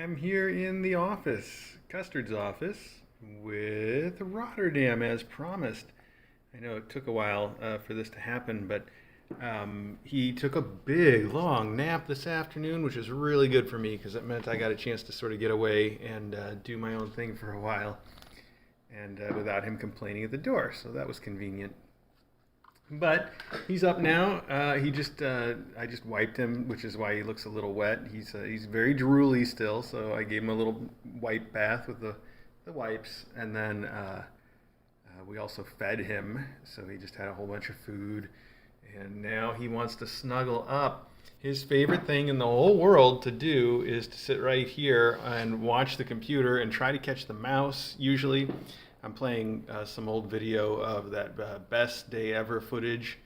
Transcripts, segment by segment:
I'm here in the office, Custard's office, with Rotterdam as promised. I know it took a while for this to happen, but he took a big, long nap this afternoon, which is really good for me because it meant I got a chance to sort of get away and do my own thing for a while and without him complaining at the door. So that was convenient. But he's up now. I just wiped him, which is why he looks a little wet. He's very drooly still, so I gave him a little wipe bath with the wipes, and then we also fed him, so he just had a whole bunch of food, and now he wants to snuggle up. His favorite thing in the whole world to do is to sit right here and watch the computer and try to catch the mouse. Usually I'm playing some old video of that best day ever footage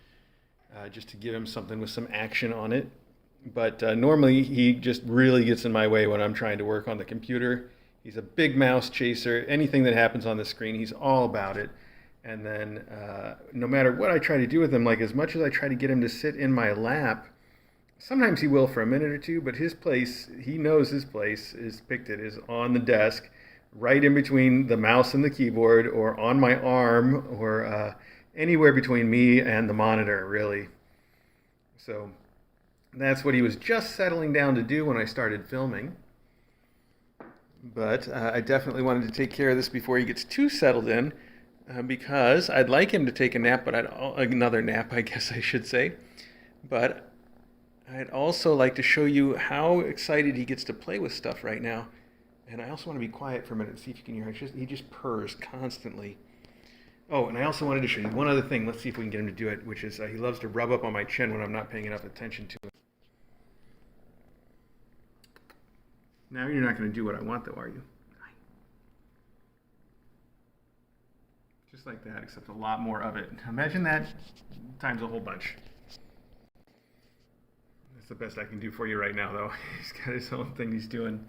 just to give him something with some action on it. But normally he just really gets in my way when I'm trying to work on the computer. He's a big mouse chaser. Anything that happens on the screen, he's all about it. And then no matter what I try to do with him, like as much as I try to get him to sit in my lap, sometimes he will for a minute or two, but his place, he knows his place, is picked it, is on the desk, right in between the mouse and the keyboard, or on my arm, or anywhere between me and the monitor, really. So that's what he was just settling down to do when I started filming. But I definitely wanted to take care of this before he gets too settled in, because I'd like him to take a nap, but another nap, I guess I should say. But I'd also like to show you how excited he gets to play with stuff right now. And I also want to be quiet for a minute and see if you can hear. He just purrs constantly. Oh, and I also wanted to show you one other thing. Let's see if we can get him to do it, which is he loves to rub up on my chin when I'm not paying enough attention to him. Now you're not going to do what I want, though, are you? Just like that, except a lot more of it. Imagine that times a whole bunch. That's the best I can do for you right now, though. He's got his own thing he's doing.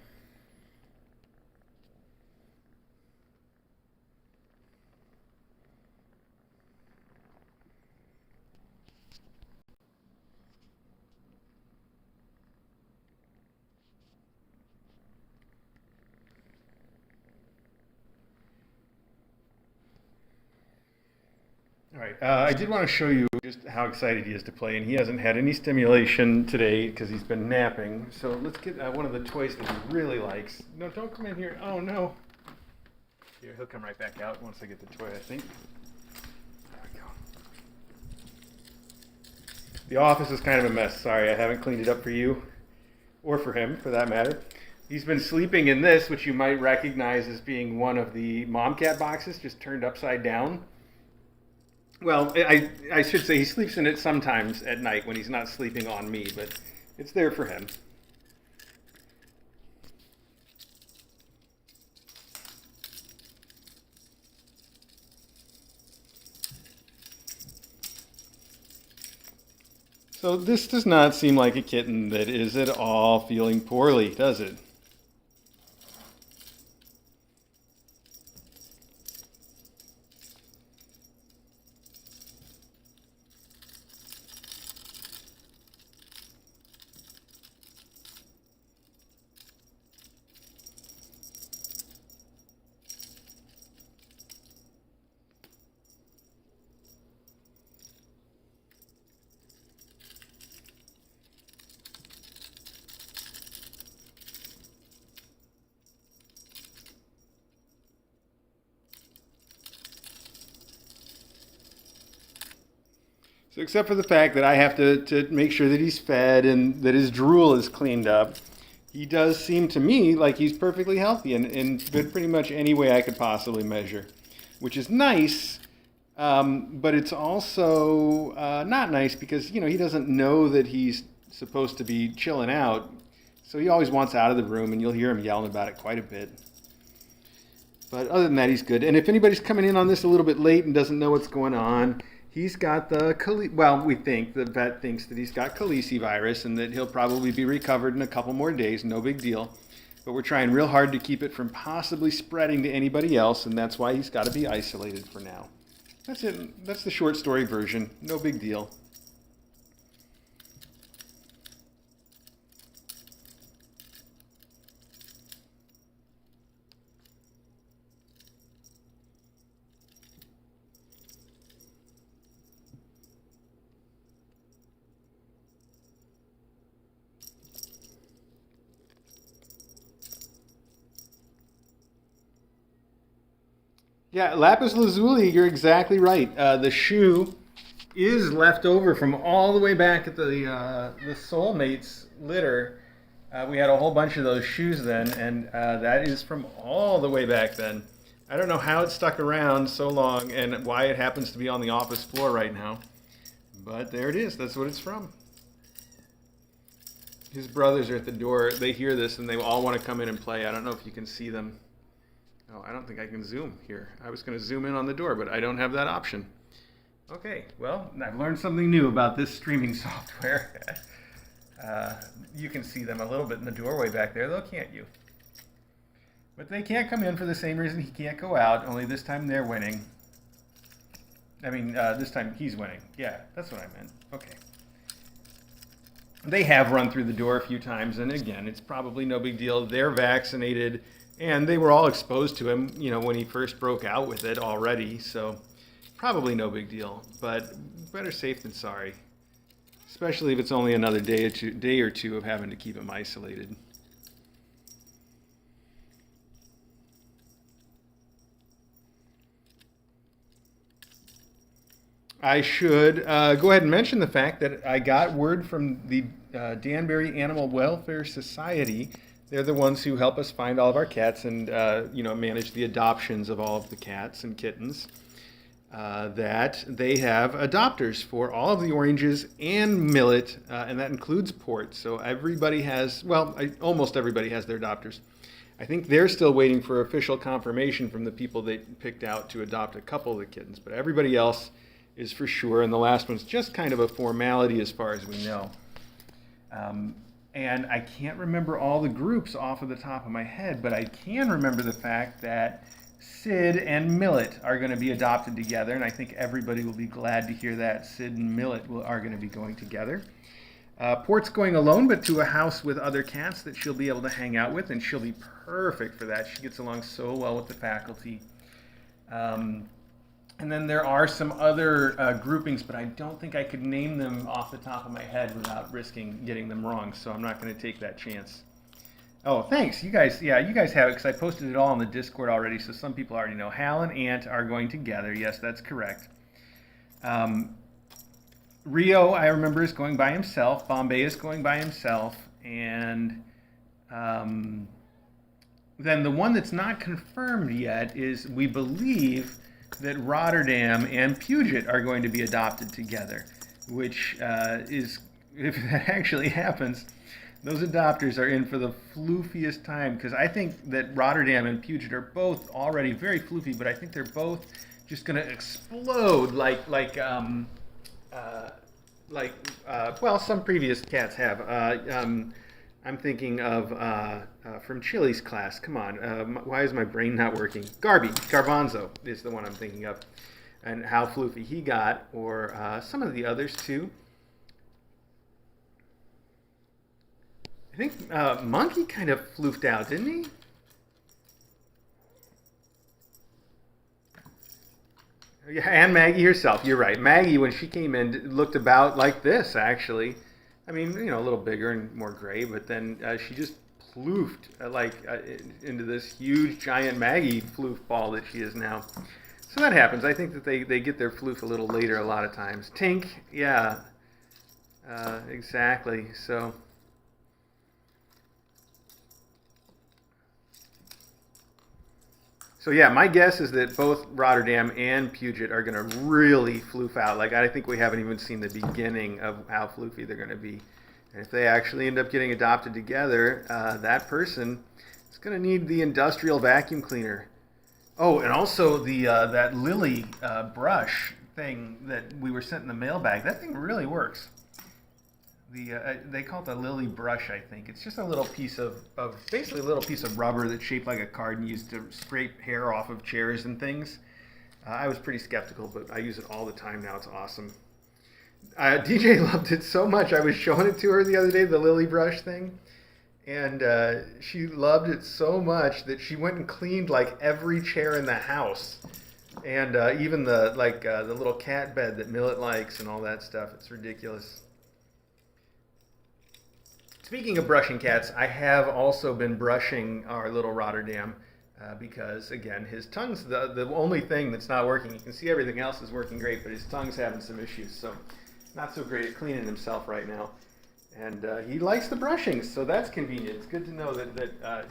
All right, I did want to show you just how excited he is to play, and he hasn't had any stimulation today because he's been napping. So let's get one of the toys that he really likes. No, don't come in here. Oh, no. Here, he'll come right back out once I get the toy, I think. There we go. The office is kind of a mess. Sorry, I haven't cleaned it up for you, or for him, for that matter. He's been sleeping in this, which you might recognize as being one of the mom cat boxes, just turned upside down. Well, I should say he sleeps in it sometimes at night when he's not sleeping on me, but it's there for him. So this does not seem like a kitten that is at all feeling poorly, does it? So except for the fact that I have to make sure that he's fed and that his drool is cleaned up, he does seem to me like he's perfectly healthy in pretty much any way I could possibly measure, which is nice, but it's also not nice because, you know, he doesn't know that he's supposed to be chilling out, so he always wants out of the room, and you'll hear him yelling about it quite a bit. But other than that, he's good. And if anybody's coming in on this a little bit late and doesn't know what's going on, he's got we think, the vet thinks that he's got calicivirus and that he'll probably be recovered in a couple more days, no big deal. But we're trying real hard to keep it from possibly spreading to anybody else, and that's why he's got to be isolated for now. That's it. That's the short story version. No big deal. Yeah, lapis lazuli, you're exactly right. The shoe is left over from all the way back at the soulmates litter. We had a whole bunch of those shoes then, and that is from all the way back then. I don't know how it stuck around so long and why it happens to be on the office floor right now, but there it is. That's what it's from. His brothers are at the door. They hear this and they all want to come in and play. I don't know if you can see them. Oh, I don't think I can zoom here. I was going to zoom in on the door, but I don't have that option. Okay, well, I've learned something new about this streaming software. You can see them a little bit in the doorway back there, though, can't you? But they can't come in for the same reason he can't go out, only this time they're winning. I mean, this time he's winning. Yeah, that's what I meant. Okay. They have run through the door a few times, and again, it's probably no big deal. They're vaccinated, and they were all exposed to him, when he first broke out with it already, so probably no big deal. But better safe than sorry, especially if it's only another day or two of having to keep him isolated. I should go ahead and mention the fact that I got word from the Danbury Animal Welfare Society. They're the ones who help us find all of our cats and manage the adoptions of all of the cats and kittens. That they have adopters for all of the oranges and millet, and that includes port. So everybody has, almost everybody has their adopters. I think they're still waiting for official confirmation from the people they picked out to adopt a couple of the kittens, but everybody else is for sure, and the last one's just kind of a formality as far as we know. And I can't remember all the groups off of the top of my head, but I can remember the fact that Sid and Millet are going to be adopted together, and I think everybody will be glad to hear that Sid and Millet are going to be going together. Port's going alone, but to a house with other cats that she'll be able to hang out with, and she'll be perfect for that. She gets along so well with the faculty. And then there are some other groupings, but I don't think I could name them off the top of my head without risking getting them wrong, so I'm not going to take that chance. Oh, thanks. You guys have it because I posted it all on the Discord already, so some people already know. Hal and Ant are going together. Yes, that's correct. Rio, I remember, is going by himself. Bombay is going by himself. And then the one that's not confirmed yet is, we believe that Rotterdam and Puget are going to be adopted together, which is, if that actually happens, those adopters are in for the floofiest time, because I think that Rotterdam and Puget are both already very floofy, but I think they're both just going to explode like some previous cats have. I'm thinking of from Chili's class. Come on, why is my brain not working? Garbanzo is the one I'm thinking of, and how floofy he got, or some of the others too. I think Monkey kind of floofed out, didn't he? Yeah, and Maggie herself. You're right. Maggie, when she came in, looked about like this, actually. I mean, a little bigger and more gray, but then she just ploofed into this huge, giant Maggie floof ball that she is now. So that happens. I think that they get their floof a little later a lot of times. Tink, yeah, exactly. So yeah, my guess is that both Rotterdam and Puget are going to really floof out. Like, I think we haven't even seen the beginning of how floofy they're going to be. And if they actually end up getting adopted together, that person is going to need the industrial vacuum cleaner. Oh, and also the that Lily brush thing that we were sent in the mailbag. That thing really works. They call it the Lily brush, I think. It's just a little piece of basically a little piece of rubber that's shaped like a card and used to scrape hair off of chairs and things. I was pretty skeptical, but I use it all the time now. It's awesome. DJ loved it so much. I was showing it to her the other day, the Lily brush thing, and she loved it so much that she went and cleaned like every chair in the house, and even the little cat bed that Millet likes and all that stuff. It's ridiculous. Speaking of brushing cats, I have also been brushing our little Rotterdam. because again, his tongue's the only thing that's not working. You can see everything else is working great, but his tongue's having some issues. So not so great at cleaning himself right now. And he likes the brushing, so that's convenient. It's good to know that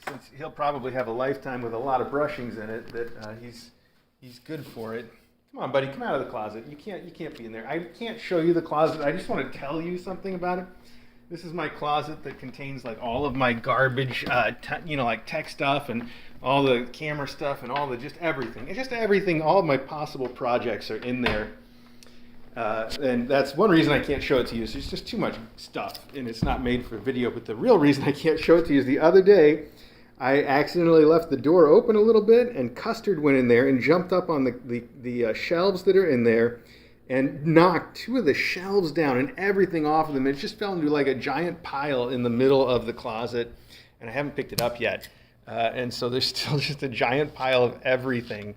since he'll probably have a lifetime with a lot of brushings in it, that he's good for it. Come on, buddy, come out of the closet. You can't be in there. I can't show you the closet. I just want to tell you something about it. This is my closet that contains like all of my garbage, like tech stuff and all the camera stuff and all the just everything. It's just everything. All of my possible projects are in there. And that's one reason I can't show it to you. Is there's just too much stuff, and it's not made for video. But the real reason I can't show it to you is the other day, I accidentally left the door open a little bit, and Custard went in there and jumped up on the shelves that are in there, and knocked two of the shelves down and everything off of them. It just fell into like a giant pile in the middle of the closet, and I haven't picked it up yet. And so there's still just a giant pile of everything.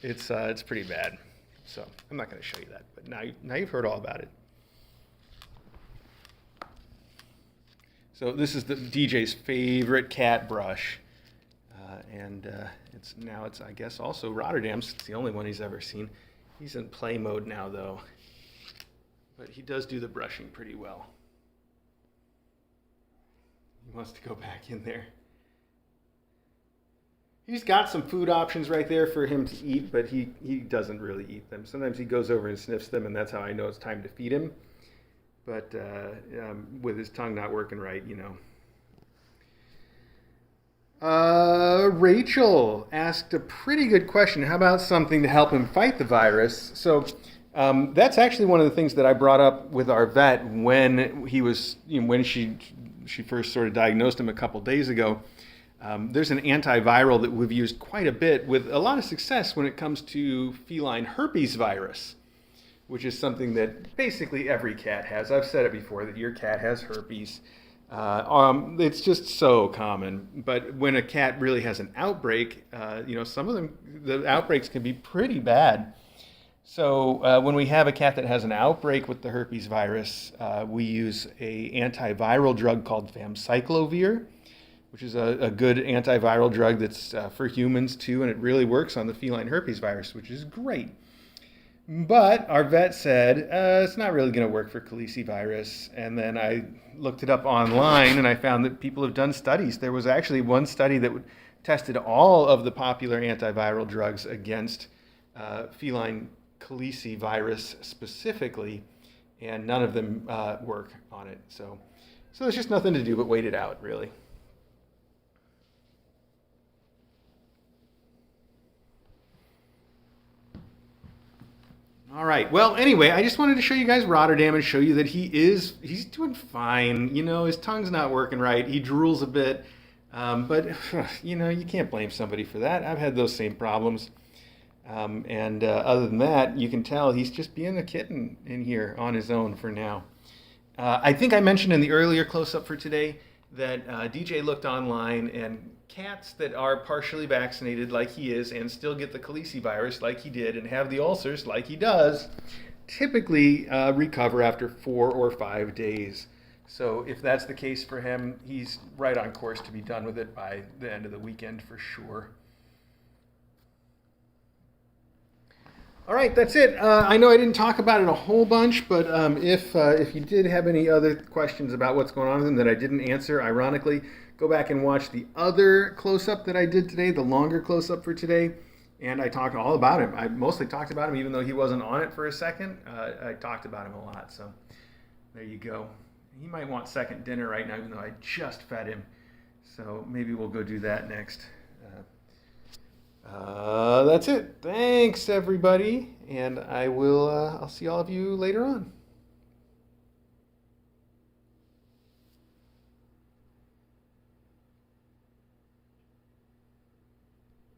It's pretty bad. So I'm not going to show you that, but now you've heard all about it. So this is the DJ's favorite cat brush, and it's I guess also Rotterdam's. It's the only one he's ever seen. He's in play mode now though, but he does do the brushing pretty well. He wants to go back in there. He's got some food options right there for him to eat, but he doesn't really eat them. Sometimes he goes over and sniffs them, and that's how I know it's time to feed him. But with his tongue not working right, Rachel asked a pretty good question. How about something to help him fight the virus? So that's actually one of the things that I brought up with our vet when he was, when she first sort of diagnosed him a couple days ago. There's an antiviral that we've used quite a bit with a lot of success when it comes to feline herpes virus, which is something that basically every cat has. I've said it before that your cat has herpes. It's just so common. But when a cat really has an outbreak, some of them, the outbreaks can be pretty bad. So when we have a cat that has an outbreak with the herpes virus, we use an antiviral drug called famciclovir, which is a good antiviral drug that's for humans too, and it really works on the feline herpes virus, which is great. But our vet said it's not really going to work for calicivirus, and then I looked it up online, and I found that people have done studies. There was actually one study that tested all of the popular antiviral drugs against feline calicivirus specifically, and none of them work on it. So there's just nothing to do but wait it out, really. All right. Well, anyway, I just wanted to show you guys Rotterdam and show you that he's doing fine. His tongue's not working right. He drools a bit. But, you can't blame somebody for that. I've had those same problems. And other than that, you can tell he's just being a kitten in here on his own for now. I think I mentioned in the earlier close-up for today that DJ looked online, and cats that are partially vaccinated like he is and still get the calicivirus like he did and have the ulcers like he does typically recover after 4 or 5 days. So if that's the case for him, he's right on course to be done with it by the end of the weekend for sure. All right, that's it. I know I didn't talk about it a whole bunch, but if you did have any other questions about what's going on with him that I didn't answer, ironically, go back and watch the other close-up that I did today, the longer close-up for today, and I talked all about him. I mostly talked about him, even though he wasn't on it for a second. I talked about him a lot, so there you go. He might want second dinner right now, even though I just fed him. So maybe we'll go do that next. That's it. Thanks, everybody, and I'll see all of you later on.